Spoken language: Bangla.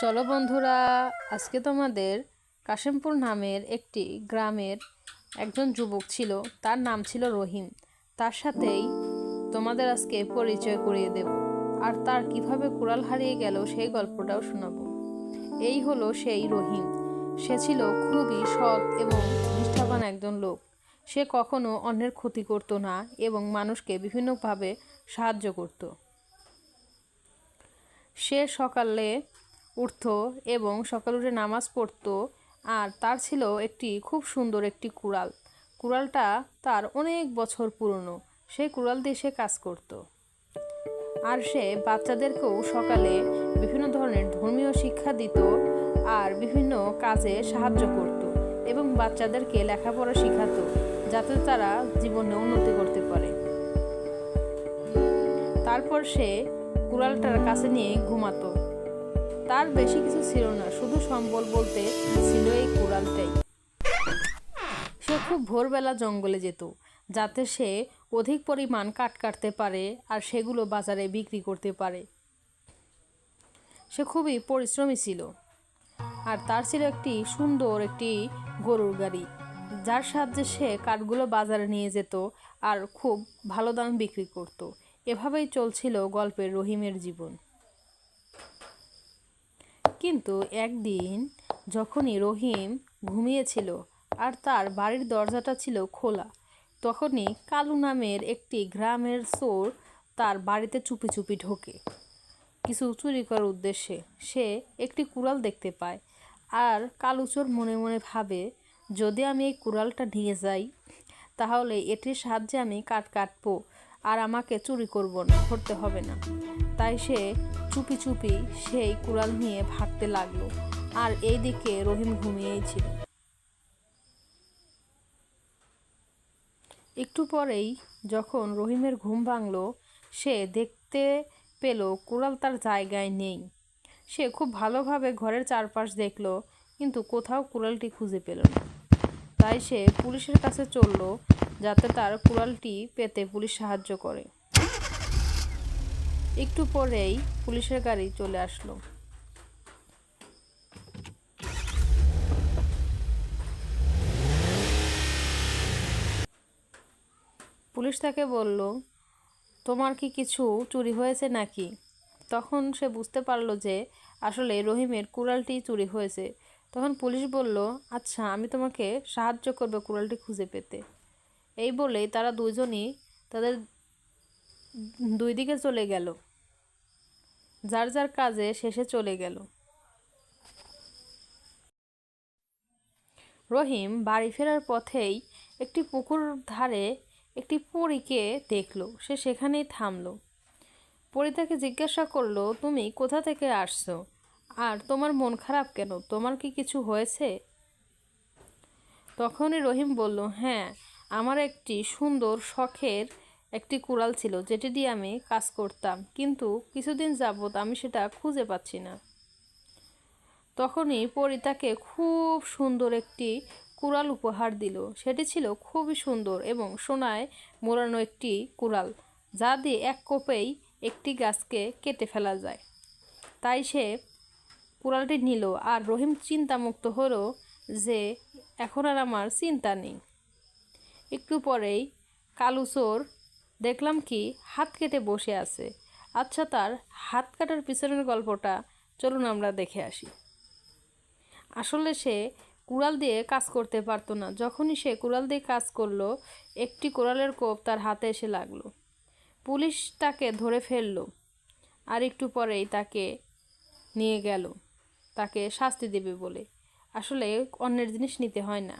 চলো বন্ধুরা, আজকে তোমাদের কাশিমপুর নামের একটি গ্রামের একজন যুবক ছিল, তার নাম ছিল রহিম। তার সাথেই তোমাদের আজকে পরিচয় করিয়ে দেব, আর তার কিভাবে কুড়াল হারিয়ে গেল সেই গল্পটাও শোনাবো। এই হলো সেই রহিম। সে ছিল খুবই সৎ এবং নিষ্ঠাবান একজন লোক। সে কখনো অন্যের ক্ষতি করতো না এবং মানুষকে বিভিন্নভাবে সাহায্য করত। সে সকালে উঠতো এবং সকালে উঠে নামাজ পড়তো। আর তার ছিল একটি খুব সুন্দর একটি কুড়াল। কুড়ালটা তার অনেক বছর পুরনো। সেই কুড়াল দিয়ে সে কাজ করত। আর সে বাচ্চাদেরকেও সকালে বিভিন্ন ধরনের ধর্মীয় শিক্ষা দিত আর বিভিন্ন কাজে সাহায্য করত এবং বাচ্চাদেরকে লেখাপড়া শেখাতো, যাতে তারা জীবনে উন্নতি করতে পারে। তারপর সে কুড়ালটার কাছে নিয়ে ঘুমাতো। তার বেশি কিছু ছিল না, শুধু সম্বল বলতে ছিল এই কুড়ালটাই। সে খুব ভোরবেলা জঙ্গলে যেত, যাতে সে অধিক পরিমাণ কাঠ কাটতে পারে আর সেগুলো বাজারে বিক্রি করতে পারে। সে খুবই পরিশ্রমী ছিল। আর তার ছিল একটি সুন্দর একটি গরুর গাড়ি, যার সাহায্যে সে কাঠগুলো বাজারে নিয়ে যেত আর খুব ভালো দামে বিক্রি করত। এভাবেই চলছিল গল্পের রহিমের জীবন। কিন্তু একদিন যখনই রহিম ঘুমিয়েছিল আর তার বাড়ির দরজাটা ছিল খোলা, তখনই কালু নামের একটি গ্রামের চোর তার বাড়িতে চুপি চুপি ঢোকে কিছু চুরি করার উদ্দেশ্যে। সে একটি কুড়াল দেখতে পায় আর কালু চোর মনে মনে ভাবে, যদি আমি এই কুড়ালটা নিয়ে যাই তাহলে এটির সাহায্যে আমি কাঠ কাটবো আর আমাকে চুরি করতে হবে না। তাই সে চুপি চুপি সেই কুড়াল নিয়ে ভাগতে লাগলো। আর এইদিকে রহিম ঘুমিয়েই ছিল। একটু পরেই যখন রহিমের ঘুম ভাঙল, সে দেখতে পেল কুড়াল তার জায়গায় নেই। সে খুব ভালোভাবে ঘরের চারপাশ দেখল, কিন্তু কোথাও কুড়ালটি খুঁজে পেল না। তাই সে পুলিশের কাছে চলল, যাতে তার কুড়ালটি পেতে পুলিশ সাহায্য করে। একটু পরেই পুলিশের গাড়ি চলে আসলো। পুলিশ তাকে বলল, তোমার কি কিছু চুরি হয়েছে নাকি? তখন সে বুঝতে পারলো যে আসলে রহিমের কুড়ালটি চুরি হয়েছে। তখন পুলিশ বলল, আচ্ছা, আমি তোমাকে সাহায্য করবো কুড়ালটি খুঁজে পেতে। এই বলেই তারা দুজনই তাদের দুই দিকে চলে গেল, যার যার কাজে শেষে চলে গেল। রহিম বাড়ি ফেরার পথেই একটি পুকুর ধারে একটি পরীকে দেখলো। সে সেখানেই থামলো। পরী তাকে জিজ্ঞাসা করলো, তুমি কোথা থেকে আসছো আর তোমার মন খারাপ কেন? তোমার কি কিছু হয়েছে? তখনই রহিম বলল, হ্যাঁ, আমার একটি সুন্দর শখের একটি কুড়াল ছিল, যেটি দিয়ে আমি কাজ করতাম, কিন্তু কিছুদিন যাবৎ আমি সেটা খুঁজে পাচ্ছি না। তখনই পরী তাকে খুব সুন্দর একটি কুড়াল উপহার দিল। সেটি ছিল খুবই সুন্দর এবং সোনায় মোড়ানো একটি কুড়াল, যা দিয়ে এক কোপেই একটি গাছকে কেটে ফেলা যায়। তাই সে কুড়ালটি নিল আর রহিম চিন্তামুক্ত হলো যে এখন আর আমার চিন্তা নেই। একটু পরেই কালু চোর দেখলাম কি হাত কেটে বসে আছে। আচ্ছা, তার হাত কাটার পিছনের গল্পটা চলুন আমরা দেখে আসি। আসলে সে কুড়াল দিয়ে কাজ করতে পারতো না। যখনই সে কুড়াল দিয়ে কাজ করলো, একটি কুড়ালের কোপ তার হাতে এসে লাগলো। পুলিশ তাকে ধরে ফেললো আর একটু পরেই তাকে নিয়ে গেল তাকে শাস্তি দেবে বলে। আসলে অন্যের জিনিস নিতে হয় না।